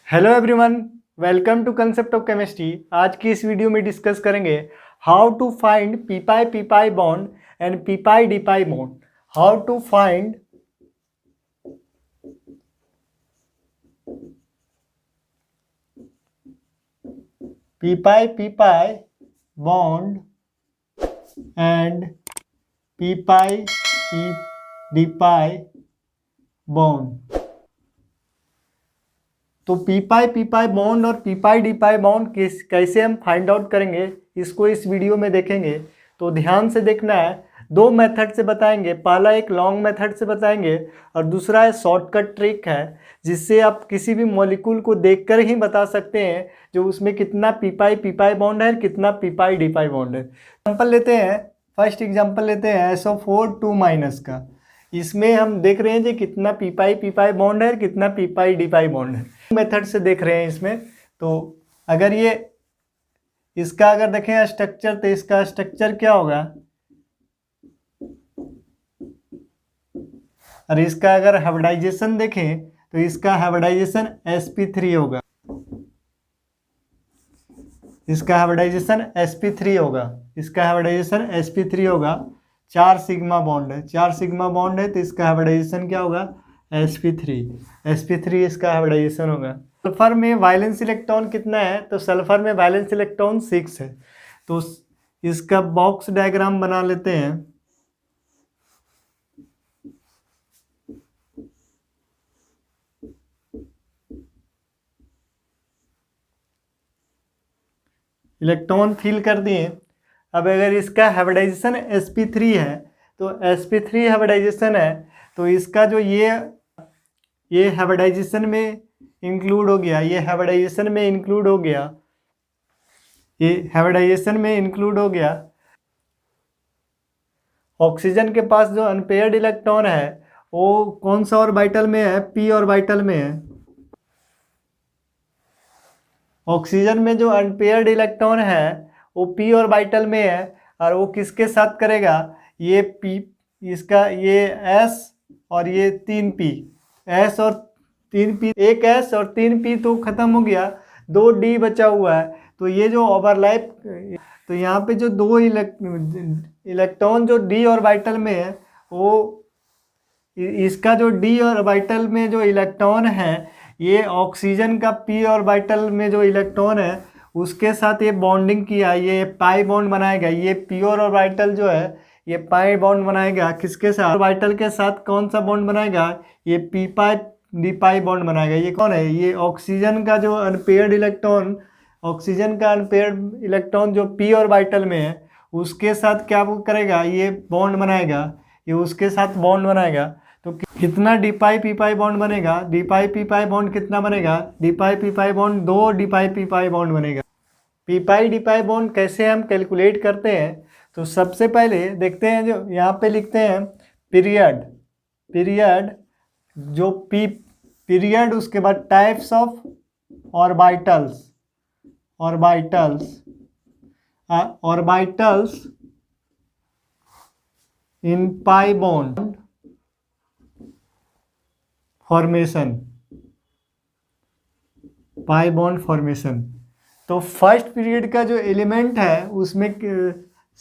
Hello everyone, welcome to concept of chemistry. आज की इस वीडियो में डिस्कस करेंगे how to find p pi bond and p pi bond. How to find p pi bond and p d pi bond. तो p pi bond और p d pi bond कैसे हम find out करेंगे, इसको इस video में देखेंगे। तो ध्यान से देखना है। दो मेथड से बताएंगे, पहला एक लॉन्ग मेथड से बताएंगे और दूसरा है शॉर्टकट ट्रिक है, जिससे आप किसी भी मॉलिक्यूल को देखकर ही बता सकते हैं जो उसमें कितना पी पाई बॉन्ड है, कितना पी डी पाई बॉन्ड है। एग्जाम्पल लेते हैं, फर्स्ट एग्जाम्पल लेते हैं SO4 2 माइनस का। इसमें हम देख रहे हैं कि कितना पी पाई बॉन्ड है, कितना पी डी पाई बॉन्ड है। मेथड से देख रहे हैं इसमें। तो अगर ये इसका अगर देखें स्ट्रक्चर, तो इसका स्ट्रक्चर क्या होगा, और इसका अगर हाइब्रिडाइजेशन देखें तो इसका हाइब्रिडाइजेशन sp3 होगा। इसका हाइब्रिडाइजेशन sp3 होगा। इसका हाइब्रिडाइजेशन sp3 होगा। 4 सिग्मा बॉन्ड है, 4 सिग्मा बॉन्ड है, तो इसका हाइब्रिडाइजेशन क्या होगा, sp3 इसका हाइब्रिडाइजेशन होगा। सल्फर में वैलेंस इलेक्ट्रॉन कितना है, तो सल्फर में वैलेंस इलेक्ट्रॉन 6 है। तो इसका बॉक्स डायग्राम बना लेते हैं। इलेक्ट्रॉन फिल कर दिए। अब अगर इसका हाइब्रिडाइजेशन sp3 है, तो sp3 हाइब्रिडाइजेशन है, तो इसका जो ये हाइब्रिडाइजेशन में इंक्लूड हो गया, ये हाइब्रिडाइजेशन में इंक्लूड हो गया, ये हाइब्रिडाइजेशन में इंक्लूड हो गया। ऑक्सीजन के पास जो अनपेयर्ड इलेक्ट्रॉन है वो कौन सा ऑर्बिटल में है, p ऑर्बिटल में है। ऑक्सीजन में जो अनपेयर्ड इलेक्ट्रॉन है वो p ऑर्बिटल में है, और वो किसके साथ करेगा, ये p, इसका ये s और ये 3p, s और 3p, एक s और 3p तो खत्म हो गया, 2d बचा हुआ है। तो ये जो ओवरलैप, तो यहाँ पे जो दो इलेक्ट्रॉन जो d ऑर्बिटल में है, वो इसका जो d ऑर्बिटल में जो इलेक्ट्रॉन है, ये ऑक्सीजन का p ऑर्बिटल में जो इलेक्ट्रॉन है उसके साथ ये बॉन्डिंग किया, ये पाई बॉन्ड बनाएगा। ये p ऑर्बिटल जो है ये पाई बॉन्ड बनाएगा, किसके साथ, ऑर्बिटल के साथ कौन सा बॉन्ड बनाएगा, ये पी पाई डी पाई बॉन्ड बनाएगा। ये कौन है, ये ऑक्सीजन का जो अनपेयर्ड इलेक्ट्रॉन, ऑक्सीजन का अनपेयर्ड इलेक्ट्रॉन जो p ऑर्बिटल में है उसके साथ क्या करेगा, ये बॉन्ड बनाएगा, ये उसके साथ बॉन्ड बनाएगा। तो कितना डी पाई पी पाई बॉन्ड बनेगा, डी पाई पी पाई बॉन्ड कितना बनेगा, डी पाई पी पाई बॉन्ड 2 डी पाई पी पाई बॉन्ड बनेगा। पी पाई डी पाई बॉन्ड कैसे हम कैलकुलेट करते हैं, तो सबसे पहले देखते हैं, जो यहाँ पे लिखते हैं पीरियड जो पीरियड, उसके बाद types of orbitals in pi bond formation, pi bond formation. तो फर्स्ट पीरियड का जो एलिमेंट है उसमें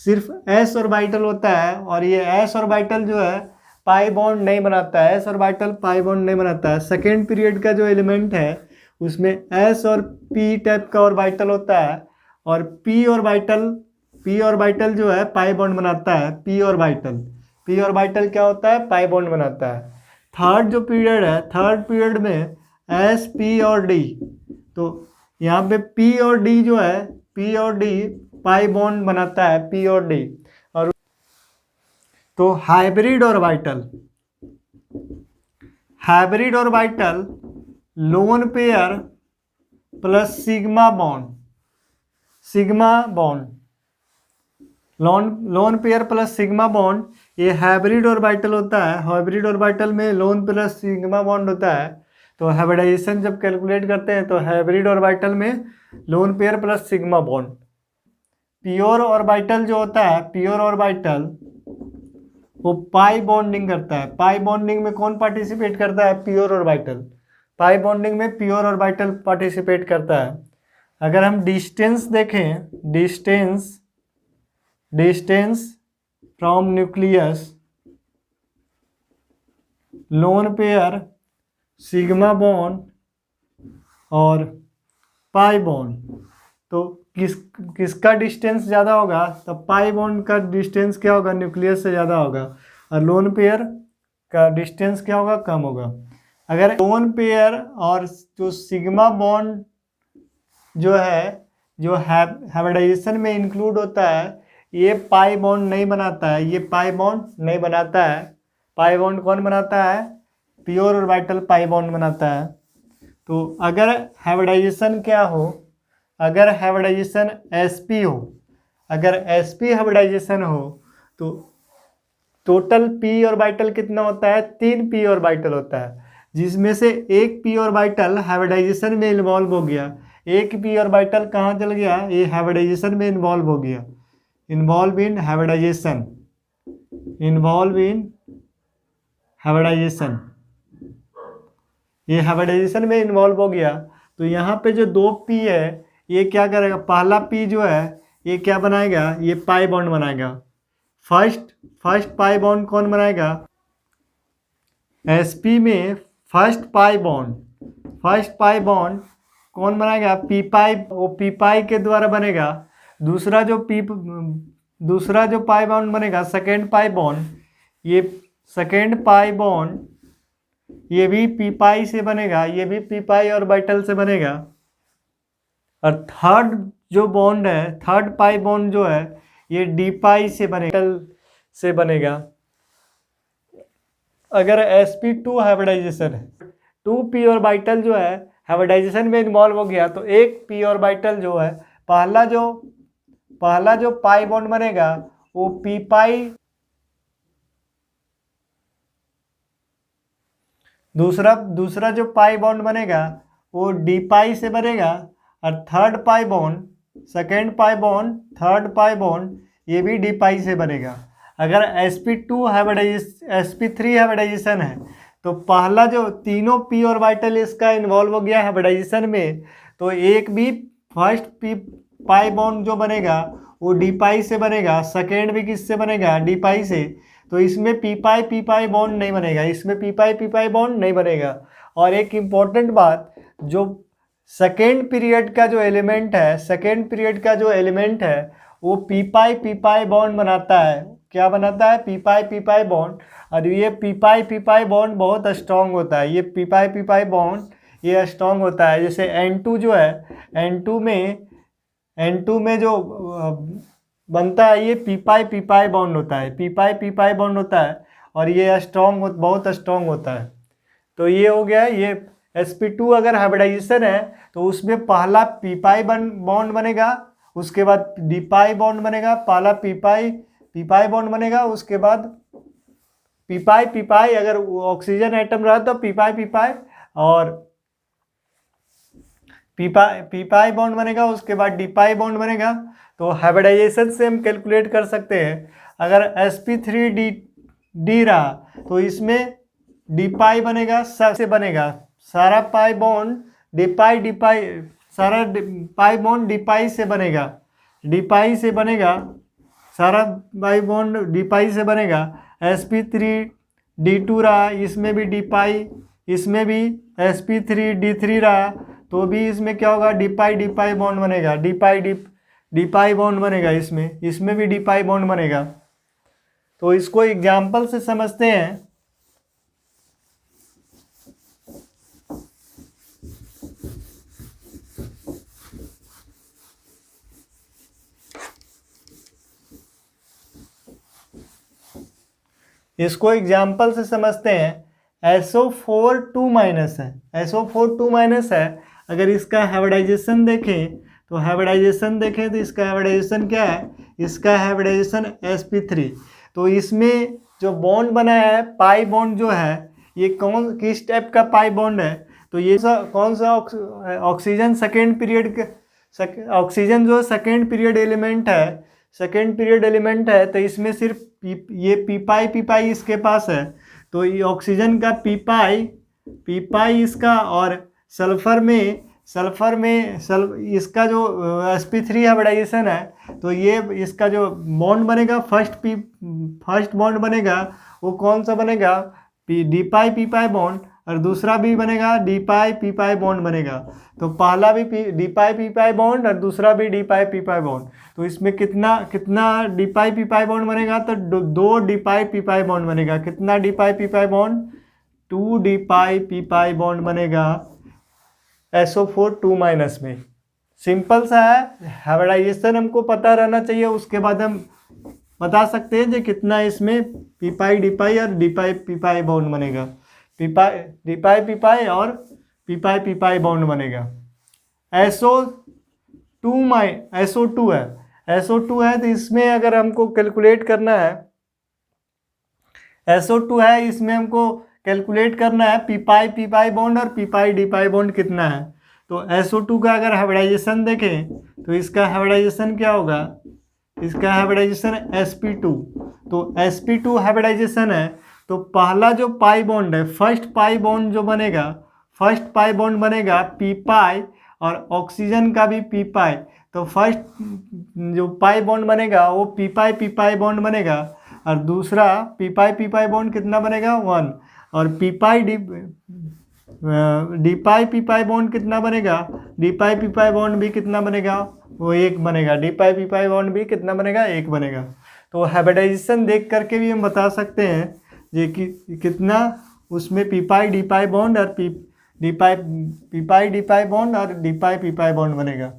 सिर्फ s ऑर्बिटल होता है, और ये s ऑर्बिटल जो है पाई बॉन्ड नहीं बनाता है, s ऑर्बिटल पाई बॉन्ड नहीं बनाता है। सेकेंड पीरियड का जो एलिमेंट है उसमें s और p टाइप का ऑर्बिटल होता है, और p ऑर्बिटल जो है पाई बॉन्ड बनाता है। p ऑर्बिटल क्या होता है, पाई बॉन्ड बनाता है। थर्ड जो पीरियड है, थर्ड पीरियड में s p और d, तो यहाँ पे p और d जो है, p और d पाई बॉन्ड बनाता है, p और d। और तो hybrid orbital lone pair plus sigma bond, lone pair plus sigma bond, ये हाइब्रिड ऑर्बिटल होता है। हाइब्रिड ऑर्बिटल में लोन प्लस सिग्मा बॉन्ड होता है। तो हाइब्रिडाइजेशन जब कैलकुलेट करते हैं तो हाइब्रिड ऑर्बिटल में lone pair plus sigma bond. Pure orbital जो होता है, प्योर ऑर्बिटल वो पाई बॉन्डिंग करता है। पाई बॉन्डिंग में कौन पार्टिसिपेट करता है, प्योर ऑर्बिटल। पाई बॉन्डिंग में पी ऑर्बिटल पार्टिसिपेट करता है। अगर हम डिस्टेंस देखें, distance from nucleus, lone pair, sigma bond और पाई बॉन्ड, तो किसका डिस्टेंस ज़्यादा होगा? तो पाई बॉन्ड का डिस्टेंस क्या होगा? न्यूक्लियस से ज़्यादा होगा। और लोन पेयर का डिस्टेंस क्या होगा? कम होगा। अगर लोन पेयर और जो सिग्मा बॉन्ड जो है, जो हाइब्रिडाइजेशन में इंक्लूड होता है, ये पाई बॉन्ड नहीं बनाता है, ये पाई बॉन्ड नहीं बनाता है। पाई बॉन्ड कौन बनाता है? प्योर ऑर्बिटल पाई बॉन्ड बनाता है। तो अगर हाइब्रिडाइजेशन क्या हो, अगर हाइब्रिडाइजेशन sp हो, अगर sp हाइब्रिडाइजेशन हो तो टोटल p ऑर्बिटल कितना होता है? 3 p ऑर्बिटल होता है, जिसमें से एक p ऑर्बिटल हाइब्रिडाइजेशन में इन्वॉल्व हो गया। एक p ऑर्बिटल कहाँ चल गया? ये हाइब्रिडाइजेशन में इन्वॉल्व हो गया। Involve in hybridisation, involve in hybridisation, ये हाइब्रिडाइजेशन में इन्वॉल्व हो गया। तो यहाँ पे जो 2 p है, ये क्या करेगा? पहला p जो है ये क्या बनाएगा? ये पाई बॉन्ड बनाएगा। फर्स्ट पाई बॉन्ड कौन बनाएगा? sp में फर्स्ट पाई बॉन्ड कौन बनाएगा? p पाई, वो p पाई के द्वारा बनेगा। दूसरा जो पाई बॉन्ड बनेगा, सेकेंड पाई बॉन्ड, ये सेकेंड पाई बॉन्ड ये भी p पाई से बनेगा, ये भी p पाई ऑर्बिटल से बनेगा। और थर्ड जो बॉन्ड है, थर्ड पाई बॉन्ड जो है, ये d पाई से बनेगा। अगर sp2 हाइब्रिडाइजेशन है, 2p ऑर्बिटल जो है हाइब्रिडाइजेशन में इन्वॉल्व हो गया, तो एक p ऑर्बिटल जो है, पहला जो पाई बॉन्ड बनेगा वो p पाई, दूसरा जो पाई बॉन्ड बनेगा वो d पाई से बनेगा। और third pi bond, second pi bond, third pi bond, ये भी d पाई से बनेगा। अगर sp3 हाइब्रिडाइजेशन है, तो पहला जो तीनों p ऑर्बिटल इसका इन्वॉल्व हो गया हाइब्रिडाइजेशन में, तो एक भी फर्स्ट p पाई बॉन्ड जो बनेगा वो d पाई से बनेगा, सेकेंड भी किससे बनेगा? d पाई से। तो इसमें p पाई बॉन्ड नहीं बनेगा, इसमें p पाई बॉन्ड नहीं बनेगा। और एक इम्पॉर्टेंट बात, जो सेकेंड पीरियड का जो एलिमेंट है, वो p पाई बॉन्ड बनाता है। क्या बनाता है? p पाई बॉन्ड। और ये p पाई बॉन्ड बहुत स्ट्रॉन्ग होता है। ये p पाई बॉन्ड ये स्ट्रॉन्ग होता है। जैसे N2 जो है, N2 में जो बनता है, ये p पाई बॉन्ड होता है, p पाई बॉन्ड होता है, और ये बहुत स्ट्रॉन्ग होता है। तो ये हो गया। ये sp2 अगर हाइब्रिडाइजेशन है तो उसमें पहला p पाई बॉन्ड बनेगा, उसके बाद d पाई बॉन्ड बनेगा, पहला p पाई बॉन्ड बनेगा, उसके बाद p पाई अगर ऑक्सीजन एटम रहा तो p पाई और p पाई बॉन्ड बनेगा, उसके बाद d पाई बॉन्ड बनेगा। तो हाइब्रिडाइजेशन से हम कैलकुलेट कर सकते हैं, अगर sp3d रहा तो इसमें d पाई बनेगा, सबसे बनेगा सारा पाई बॉन्ड d पाई, सारा पाई बॉन्ड d पाई से बनेगा, सारा पाई बॉन्ड d पाई से बनेगा। sp3d2 रहा, इसमें भी d पाई, इसमें भी sp3d3 रहा, तो भी इसमें क्या होगा? d पाई बॉन्ड बनेगा, d पाई बॉन्ड बनेगा, इसमें भी d पाई बॉन्ड बनेगा। तो इसको एग्जाम्पल से समझते हैं। इसको एग्जाम्पल से समझते हैं। SO4 2- है, SO4 2- है। अगर इसका हाइब्रिडाइजेशन देखें तो इसका हाइब्रिडाइजेशन क्या है? इसका हाइब्रिडाइजेशन sp3। तो इसमें जो बॉन्ड बना है, पाई बॉन्ड जो है, ये किस टाइप का पाई बॉन्ड है? तो ये कौन सा ऑक्सीजन सेकेंड पीरियड का, ऑक्सीजन जो सेकेंड पीरियड एलिमेंट है, तो इसमें सिर्फ ये p पाई इसके पास है। तो ये ऑक्सीजन का p पाई पी पाई इसका, और सल्फर में इसका जो sp3 हाइब्रिडाइजेशन है, तो ये इसका जो बॉन्ड बनेगा फर्स्ट बॉन्ड बनेगा वो कौन सा बनेगा, डी पाई पी पाई बॉन्ड, और दूसरा भी बनेगा डी पाई पी पाई बॉन्ड बनेगा। तो पहला भी डी पाई पी पाई बॉन्ड और दूसरा भी डी पाई पी पाई बॉन्ड। तो इसमें कितना डी पाई पी पाई बॉन्ड बनेगा, तो दो डी पाई पी पाई बॉन्ड बनेगा। कितना डी पाई पी पाई बॉन्ड, 2 डी पाई पी पाई बॉन्ड बनेगा SO4 2- में। सिंपल सा है, हाइब्रिडाइजेशन हमको पता रहना चाहिए, उसके बाद हम बता सकते हैं कि कितना इसमें पी पाई डी पाई और डी पाई पी पाई बॉन्ड बनेगा, डी पाई पी पाई और पी पाई बॉन्ड बनेगा। SO2 है, तो इसमें अगर हमको कैलकुलेट करना है, SO2 है, इसमें हमको कैलकुलेट करना है पी पाई बॉन्ड और पी पाई डी पाई बॉन्ड कितना है। तो SO2 का अगर हाइब्रिडाइजेशन देखें तो इसका हाइब्रिडाइजेशन क्या होगा, इसका हाइब्रिडाइजेशन sp2। तो sp2 हाइब्रिडाइजेशन है, तो पहला जो पाई बॉन्ड है, फर्स्ट पाई बॉन्ड बनेगा पी पाई, और ऑक्सीजन का भी पी पाई। तो फर्स्ट जो पाई बॉन्ड बनेगा वो पी पाई बॉन्ड बनेगा, और दूसरा पी पाई बॉन्ड कितना बनेगा 1, और डी पाई पी पाई बॉन्ड कितना बनेगा, डी पाई पी पाई बॉन्ड भी कितना बनेगा, वो 1 बनेगा। डी पाई पी पाई बॉन्ड भी कितना बनेगा, 1 बनेगा। तो हाइब्रिडाइजेशन देख करके भी हम बता सकते हैं ये कि कितना उसमें पी पाई डी पाई बॉन्ड और पी पाई डी पाई बॉन्ड और डी पाई पी पाई बॉन्ड बनेगा।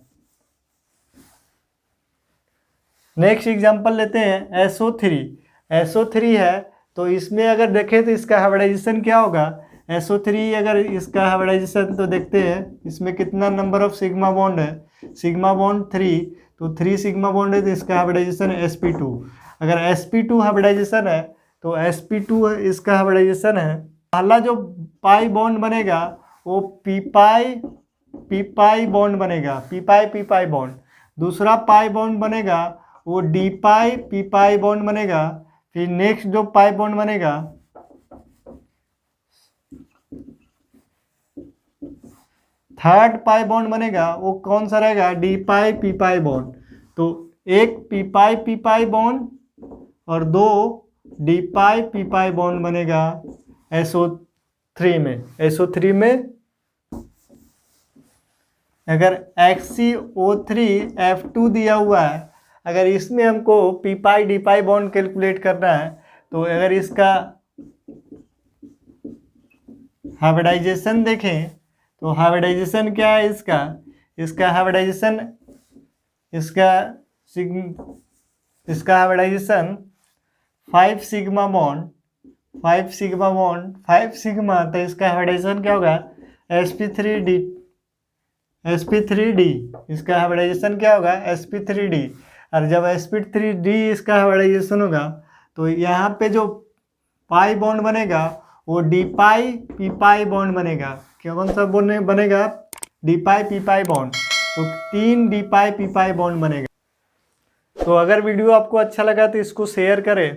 नेक्स्ट एग्जांपल लेते हैं SO3 है, तो इसमें अगर देखें तो इसका हाइब्रिडाइजेशन क्या होगा, SO3 अगर इसका हाइब्रिडाइजेशन तो देखते हैं इसमें कितना नंबर ऑफ सिग्मा बॉन्ड है, सिग्मा बॉन्ड 3, तो 3 सिग्मा बॉन्ड है, तो इसका हाइब्रिडाइजेशन sp2। अगर sp2 हाइब्रिडाइजेशन है तो sp2 इसका हाइब्रिडाइजेशन है, पहला जो पाई बॉन्ड बनेगा वो पी पाई बॉन्ड बनेगा, पी पाई बॉन्ड। दूसरा पाई बॉन्ड बनेगा वो डी पाई पी पाई बॉन्ड बनेगा। फिर नेक्स्ट जो पाई बॉन्ड बनेगा, थर्ड पाई बॉन्ड बनेगा वो कौन सा रहेगा, डी पाई पी पाई बॉन्ड। तो एक पी पाई बॉन्ड और 2 डी पाई पी पाई बॉन्ड बनेगा SO3 में। अगर HCO3F2 दिया हुआ है, अगर इसमें हमको पी पाई डी पाई बॉन्ड कैलकुलेट करना है, तो अगर इसका हाइब्रिडाइजेशन देखें तो हाइब्रिडाइजेशन क्या है इसका हाइब्रिडाइजेशन, इसका हाइब्रिडाइजेशन 5 सिग्मा, तो इसका हाइब्रिडाइजेशन क्या होगा sp3d। इसका हाइब्रिडाइजेशन क्या होगा sp3d। और जब sp3d इसका हाइब्रिडाइजेशन होगा तो यहाँ पे जो पाई बॉन्ड बनेगा वो डी पाई पी पाई बॉन्ड बनेगा। कौन सा बॉन्ड बनेगा, डी पाई पी पाई बॉन्ड। तो 3 डी पाई पी पाई बॉन्ड बनेगा। तो अगर वीडियो आपको अच्छा लगा तो इसको शेयर करें।